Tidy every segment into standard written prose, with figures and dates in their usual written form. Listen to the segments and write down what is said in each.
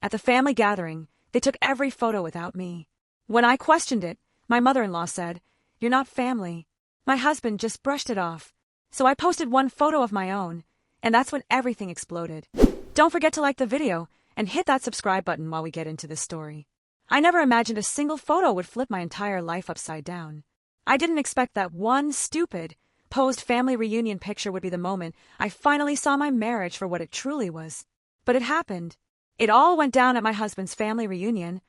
At the family gathering, they took every photo without me. When I questioned it, my mother-in-law said, "You're not family." My husband just brushed it off. So I posted one photo of my own, and that's when everything exploded. Don't forget to like the video and hit that subscribe button while we get into this story. I never imagined a single photo would flip my entire life upside down. I didn't expect that one stupid, posed family reunion picture would be the moment I finally saw my marriage for what it truly was. But it happened. It all went down at my husband's family reunion,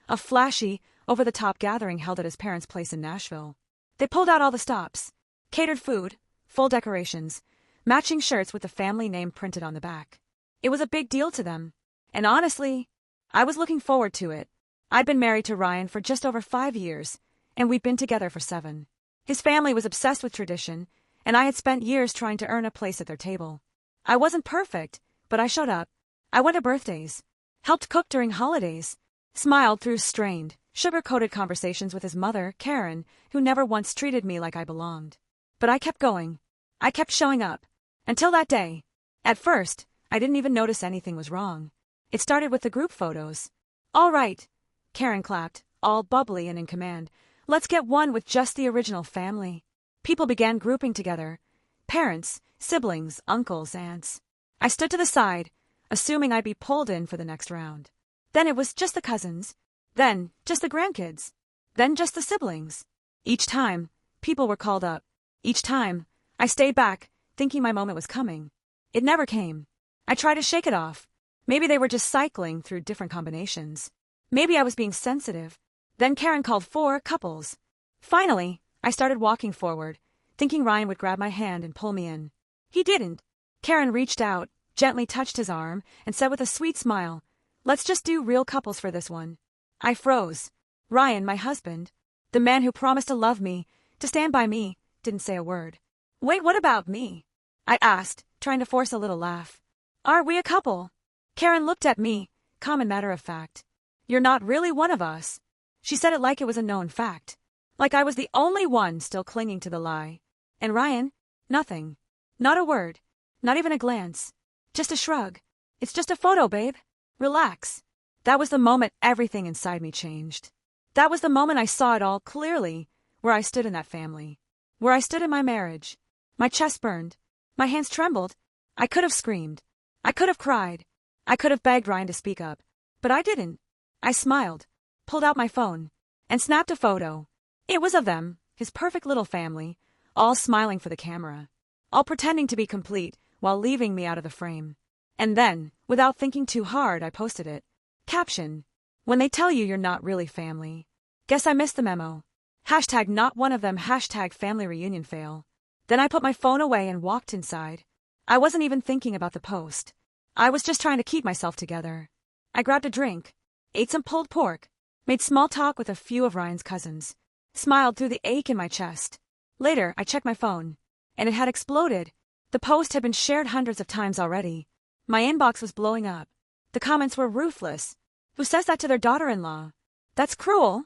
a flashy, over-the-top gathering held at his parents' place in Nashville. They pulled out all the stops, catered food, full decorations, matching shirts with the family name printed on the back. It was a big deal to them, and honestly, I was looking forward to it. I'd been married to Ryan for just over 5 years, and we'd been together for 7. His family was obsessed with tradition, and I had spent years trying to earn a place at their table. I wasn't perfect, but I showed up. I went to birthdays, helped cook during holidays, smiled through strained, sugar-coated conversations with his mother, Karen, who never once treated me like I belonged. But I kept going. I kept showing up. Until that day. At first, I didn't even notice anything was wrong. It started with the group photos. "All right," Karen clapped, all bubbly and in command. "Let's get one with just the original family." People began grouping together. Parents, siblings, uncles, aunts. I stood to the side, assuming I'd be pulled in for the next round. Then it was just the cousins. Then just the grandkids. Then just the siblings. Each time, people were called up. Each time, I stayed back, thinking my moment was coming. It never came. I tried to shake it off. Maybe they were just cycling through different combinations. Maybe I was being sensitive. Then Karen called 4 couples. Finally, I started walking forward, thinking Ryan would grab my hand and pull me in. He didn't. Karen reached out, gently touched his arm, and said with a sweet smile, "Let's just do real couples for this one." I froze. Ryan, my husband, the man who promised to love me, to stand by me, didn't say a word. "Wait, what about me?" I asked, trying to force a little laugh. "Are we a couple?" Karen looked at me, calm and matter of fact. "You're not really one of us." She said it like it was a known fact. Like I was the only one still clinging to the lie. And Ryan? Nothing. Not a word. Not even a glance. Just a shrug. "It's just a photo, babe. Relax." That was the moment everything inside me changed. That was the moment I saw it all clearly, where I stood in that family. Where I stood in my marriage. My chest burned. My hands trembled. I could have screamed. I could have cried. I could have begged Ryan to speak up. But I didn't. I smiled, pulled out my phone, and snapped a photo. It was of them, his perfect little family, all smiling for the camera. All pretending to be complete while leaving me out of the frame. And then, without thinking too hard, I posted it. Caption: "When they tell you you're not really family." Guess I missed the memo. Hashtag not one of them, hashtag family reunion fail. Then I put my phone away and walked inside. I wasn't even thinking about the post. I was just trying to keep myself together. I grabbed a drink, ate some pulled pork, made small talk with a few of Ryan's cousins, smiled through the ache in my chest. Later, I checked my phone, and it had exploded. The post had been shared hundreds of times already. My inbox was blowing up. The comments were ruthless. "Who says that to their daughter-in-law? That's cruel.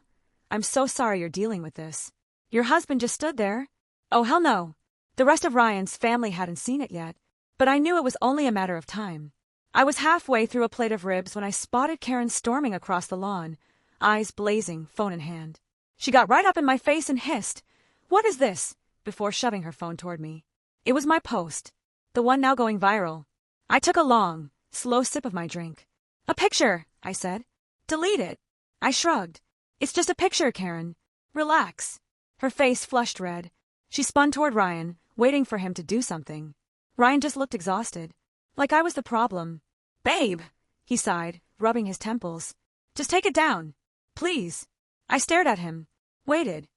I'm so sorry you're dealing with this. Your husband just stood there." Oh, hell no. The rest of Ryan's family hadn't seen it yet, but I knew it was only a matter of time. I was halfway through a plate of ribs when I spotted Karen storming across the lawn, eyes blazing, phone in hand. She got right up in my face and hissed, "What is this?" before shoving her phone toward me. It was my post, the one now going viral. I took a long, slow sip of my drink. "A picture," I said. "Delete it." I shrugged. "It's just a picture, Karen. Relax." Her face flushed red. She spun toward Ryan, waiting for him to do something. Ryan just looked exhausted, like I was the problem. "Babe," he sighed, rubbing his temples. "Just take it down. Please." I stared at him, waited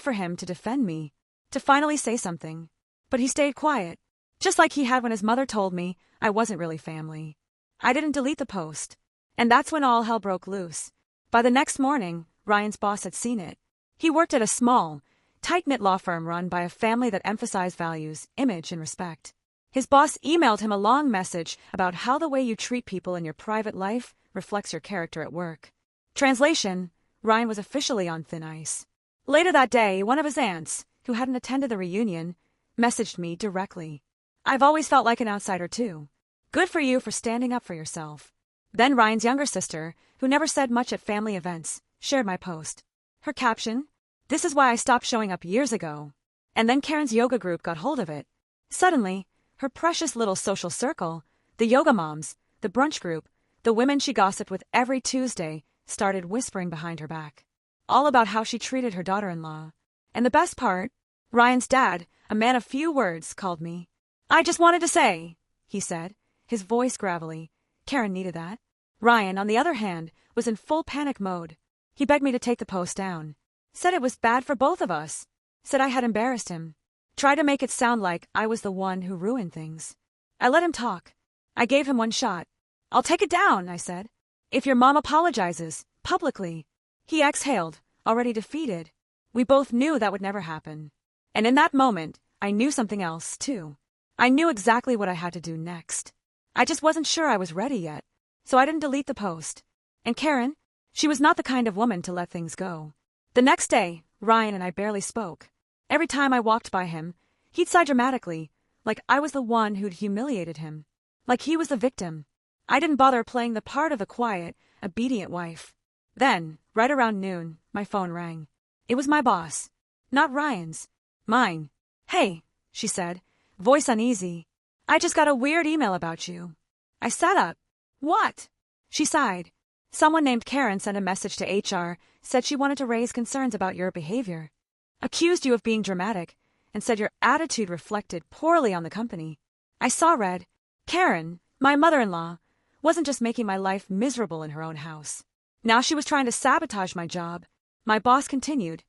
for him to defend me, to finally say something. But he stayed quiet, just like he had when his mother told me I wasn't really family. I didn't delete the post. And that's when all hell broke loose. By the next morning, Ryan's boss had seen it. He worked at a small, tight-knit law firm run by a family that emphasized values, image, and respect. His boss emailed him a long message about how the way you treat people in your private life reflects your character at work. Translation: Ryan was officially on thin ice. Later that day, one of his aunts, who hadn't attended the reunion, messaged me directly. "I've always felt like an outsider too. Good for you for standing up for yourself. Then Ryan's younger sister, who never said much at family events, shared my post. Her caption: "This is why I stopped showing up years ago." And then Karen's yoga group got hold of it. Suddenly, her precious little social circle, the yoga moms, the brunch group, the women she gossiped with every Tuesday, started whispering behind her back. All about how she treated her daughter-in-law. And the best part, Ryan's dad, a man of few words, called me. "I just wanted to say," he said, his voice gravelly. Karen needed that. Ryan, on the other hand, was in full panic mode. He begged me to take the post down. Said it was bad for both of us. Said I had embarrassed him. Tried to make it sound like I was the one who ruined things. I let him talk. I gave him one shot. "I'll take it down," I said. "If your mom apologizes, publicly." He exhaled, already defeated. We both knew that would never happen. And in that moment, I knew something else, too. I knew exactly what I had to do next. I just wasn't sure I was ready yet, so I didn't delete the post. And Karen, she was not the kind of woman to let things go. The next day, Ryan and I barely spoke. Every time I walked by him, he'd sigh dramatically, like I was the one who'd humiliated him. Like he was the victim. I didn't bother playing the part of the quiet, obedient wife. Then, right around noon, my phone rang. It was my boss. Not Ryan's. Mine. "Hey," she said, voice uneasy. "I just got a weird email about you." I sat up. "What?" She sighed. "Someone named Karen sent a message to HR, said she wanted to raise concerns about your behavior. Accused you of being dramatic, and said your attitude reflected poorly on the company." I saw red. Karen, my mother-in-law, wasn't just making my life miserable in her own house. Now she was trying to sabotage my job. My boss continued.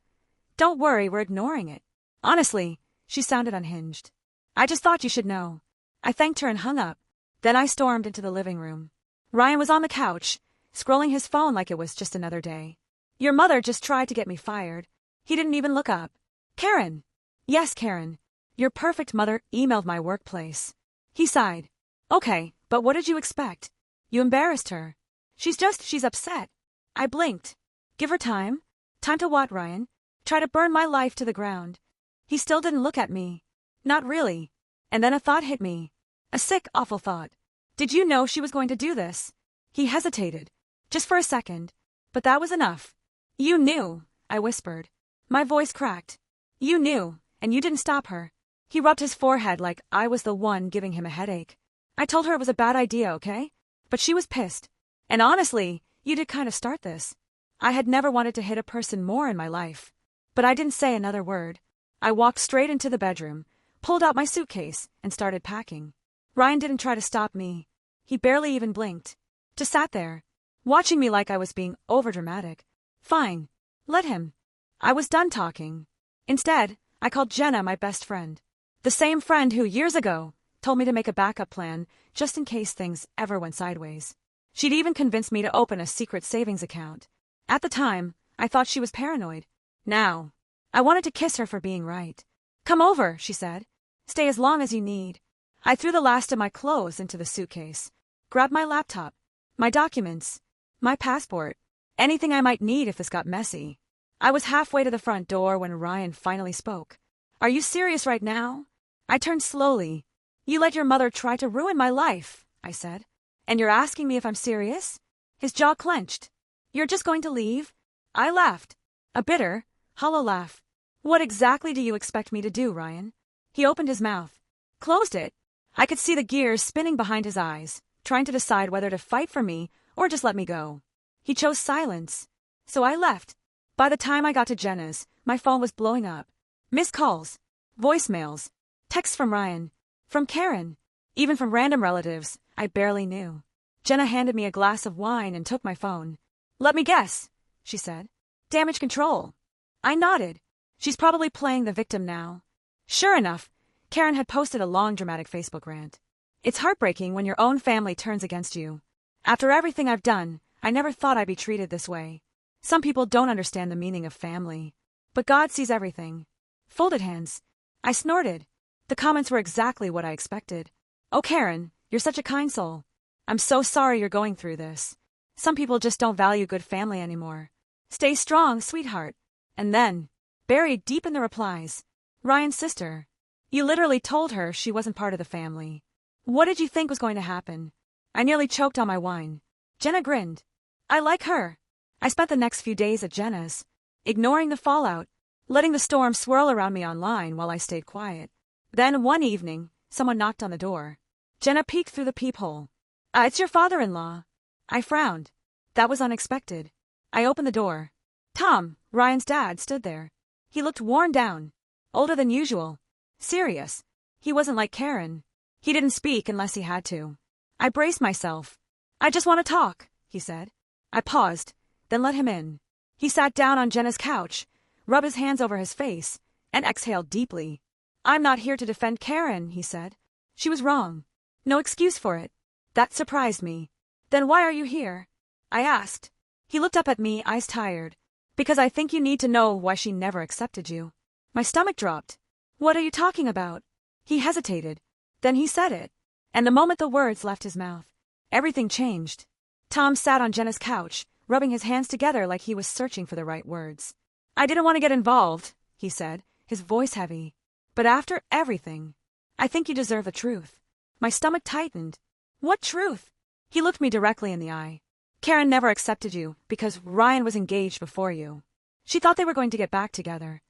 "Don't worry, we're ignoring it." Honestly, she sounded unhinged. "I just thought you should know." I thanked her and hung up. Then I stormed into the living room. Ryan was on the couch, scrolling his phone like it was just another day. "Your mother just tried to get me fired." He didn't even look up. "Karen." "Yes, Karen. Your perfect mother emailed my workplace." He sighed. "Okay, but what did you expect? You embarrassed her. She's upset." I blinked. "Give her time." "Time to what, Ryan? Try to burn my life to the ground." He still didn't look at me. "Not really." And then a thought hit me. A sick, awful thought. "Did you know she was going to do this?" He hesitated. Just for a second. But that was enough. "You knew," I whispered. My voice cracked. "You knew, and you didn't stop her." He rubbed his forehead like I was the one giving him a headache. "I told her it was a bad idea, okay? But she was pissed. And honestly, you did kind of start this." I had never wanted to hit a person more in my life. But I didn't say another word. I walked straight into the bedroom, pulled out my suitcase, and started packing. Ryan didn't try to stop me. He barely even blinked. Just sat there, watching me like I was being overdramatic. Fine. Let him. I was done talking. Instead, I called Jenna, my best friend. The same friend who, years ago, told me to make a backup plan just in case things ever went sideways. She'd even convinced me to open a secret savings account. At the time, I thought she was paranoid. Now, I wanted to kiss her for being right. "Come over," she said. "Stay as long as you need." I threw the last of my clothes into the suitcase, grabbed my laptop, my documents, my passport, anything I might need if this got messy. I was halfway to the front door when Ryan finally spoke. "Are you serious right now?" I turned slowly. "You let your mother try to ruin my life," I said. "And you're asking me if I'm serious?" His jaw clenched. "You're just going to leave?" I laughed. A bitter, hollow laugh. "What exactly do you expect me to do, Ryan?" He opened his mouth. Closed it. I could see the gears spinning behind his eyes, trying to decide whether to fight for me or just let me go. He chose silence. So I left. By the time I got to Jenna's, my phone was blowing up. Missed calls, voicemails, texts from Ryan, from Karen, even from random relatives I barely knew. Jenna handed me a glass of wine and took my phone. "Let me guess," she said. "Damage control." I nodded. She's probably playing the victim now. Sure enough, Karen had posted a long dramatic Facebook rant. "It's heartbreaking when your own family turns against you. After everything I've done, I never thought I'd be treated this way. Some people don't understand the meaning of family. But God sees everything." Folded hands. I snorted. The comments were exactly what I expected. "Oh, Karen, you're such a kind soul. I'm so sorry you're going through this. Some people just don't value good family anymore. Stay strong, sweetheart." And then, buried deep in the replies, "Ryan's sister. You literally told her she wasn't part of the family. What did you think was going to happen?" I nearly choked on my wine. Jenna grinned. I like her. I spent the next few days at Jenna's, ignoring the fallout, letting the storm swirl around me online while I stayed quiet. Then one evening, someone knocked on the door. Jenna peeked through the peephole. It's your father-in-law. I frowned. That was unexpected. I opened the door. Tom, Ryan's dad, stood there. He looked worn down, older than usual, serious. He wasn't like Karen. He didn't speak unless he had to. I braced myself. I just want to talk, he said. I paused, then let him in. He sat down on Jenna's couch, rubbed his hands over his face, and exhaled deeply. I'm not here to defend Karen, he said. She was wrong. No excuse for it. That surprised me. Then why are you here? I asked. He looked up at me, eyes tired. Because I think you need to know why she never accepted you. My stomach dropped. What are you talking about? He hesitated. Then he said it. And the moment the words left his mouth, everything changed. Tom sat on Jenna's couch, rubbing his hands together like he was searching for the right words. I didn't want to get involved, he said, his voice heavy. But after everything, I think you deserve the truth. My stomach tightened. What truth? He looked me directly in the eye. Karen never accepted you because Ryan was engaged before you. She thought they were going to get back together.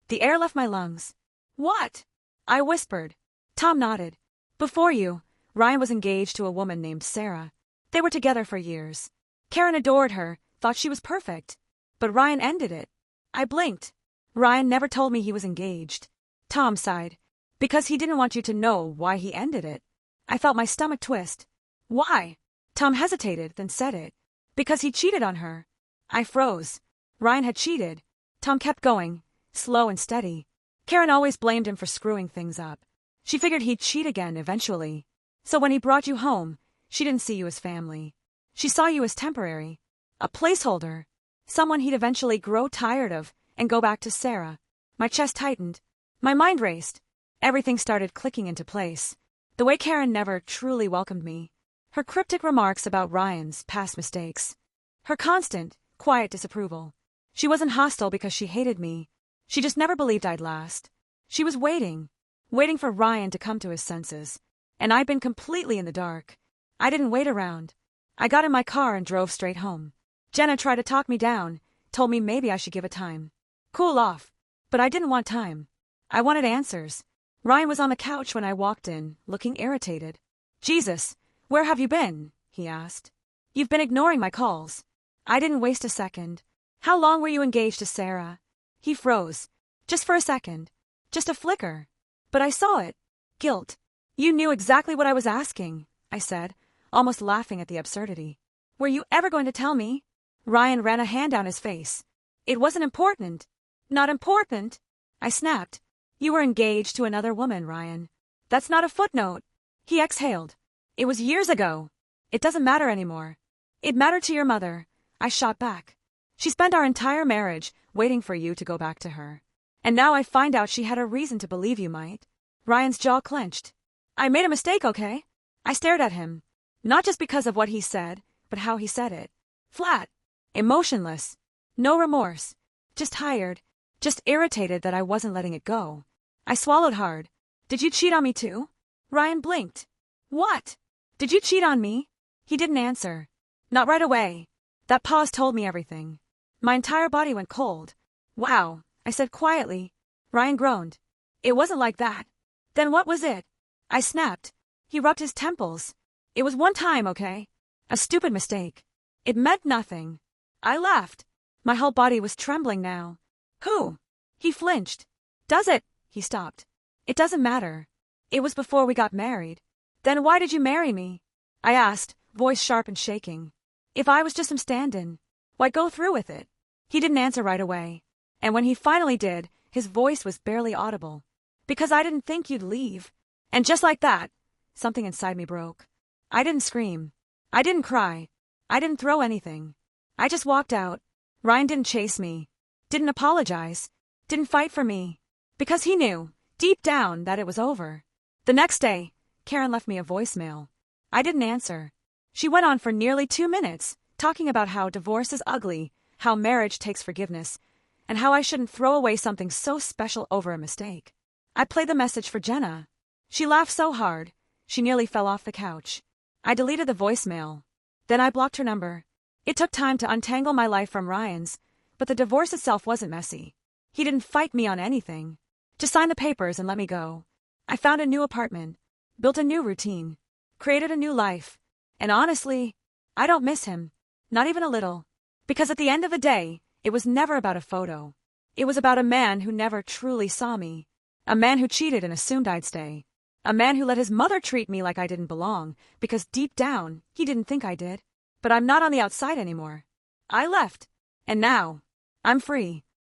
The air left my lungs. What? I whispered. Tom nodded. Before you, Ryan was engaged to a woman named Sarah. They were together for years. Karen adored her, thought she was perfect. But Ryan ended it. I blinked. Ryan never told me he was engaged. Tom sighed. Because he didn't want you to know why he ended it. I felt my stomach twist. Why? Tom hesitated, then said it. Because he cheated on her. I froze. Ryan had cheated. Tom kept going, slow and steady. Karen always blamed him for screwing things up. She figured he'd cheat again eventually. So when he brought you home, she didn't see you as family. She saw you as temporary. A placeholder. Someone he'd eventually grow tired of and go back to Sarah. My chest tightened. My mind raced. Everything started clicking into place. The way Karen never truly welcomed me. Her cryptic remarks about Ryan's past mistakes. Her constant, quiet disapproval. She wasn't hostile because she hated me. She just never believed I'd last. She was waiting for Ryan to come to his senses. And I'd been completely in the dark. I didn't wait around. I got in my car and drove straight home. Jenna tried to talk me down, told me maybe I should give it time. Cool off. But I didn't want time. I wanted answers. Ryan was on the couch when I walked in, looking irritated. Jesus, where have you been? He asked. You've been ignoring my calls. I didn't waste a second. How long were you engaged to Sarah? He froze. Just for a second. Just a flicker. But I saw it. Guilt. You knew exactly what I was asking, I said, almost laughing at the absurdity. Were you ever going to tell me? Ryan ran a hand down his face. It wasn't important. Not important? I snapped. You were engaged to another woman, Ryan. That's not a footnote. He exhaled. It was years ago. It doesn't matter anymore. It mattered to your mother. I shot back. She spent our entire marriage waiting for you to go back to her. And now I find out she had a reason to believe you might. Ryan's jaw clenched. I made a mistake, okay? I stared at him. Not just because of what he said, but how he said it. Flat. Emotionless. No remorse. Just tired. Just irritated that I wasn't letting it go. I swallowed hard. Did you cheat on me too? Ryan blinked. What? Did you cheat on me? He didn't answer. Not right away. That pause told me everything. My entire body went cold. Wow, I said quietly. Ryan groaned. It wasn't like that. Then what was it? I snapped. He rubbed his temples. It was one time, okay? A stupid mistake. It meant nothing. I laughed. My whole body was trembling now. Who? He flinched. Does it? He stopped. It doesn't matter. It was before we got married. Then why did you marry me? I asked, voice sharp and shaking. If I was just some stand-in, why go through with it? He didn't answer right away. And when he finally did, his voice was barely audible. Because I didn't think you'd leave. And just like that, something inside me broke. I didn't scream. I didn't cry. I didn't throw anything. I just walked out. Ryan didn't chase me. Didn't apologize. Didn't fight for me. Because he knew, deep down, that it was over. The next day, Karen left me a voicemail. I didn't answer. She went on for nearly 2 minutes, talking about how divorce is ugly, how marriage takes forgiveness, and how I shouldn't throw away something so special over a mistake. I played the message for Jenna. She laughed so hard, she nearly fell off the couch. I deleted the voicemail. Then I blocked her number. It took time to untangle my life from Ryan's, but the divorce itself wasn't messy. He didn't fight me on anything. Just signed the papers and let me go. I found a new apartment, built a new routine, created a new life. And honestly, I don't miss him. Not even a little. Because at the end of the day, it was never about a photo. It was about a man who never truly saw me. A man who cheated and assumed I'd stay. A man who let his mother treat me like I didn't belong, because deep down, he didn't think I did. But I'm not on the outside anymore. I left. And now, I'm free.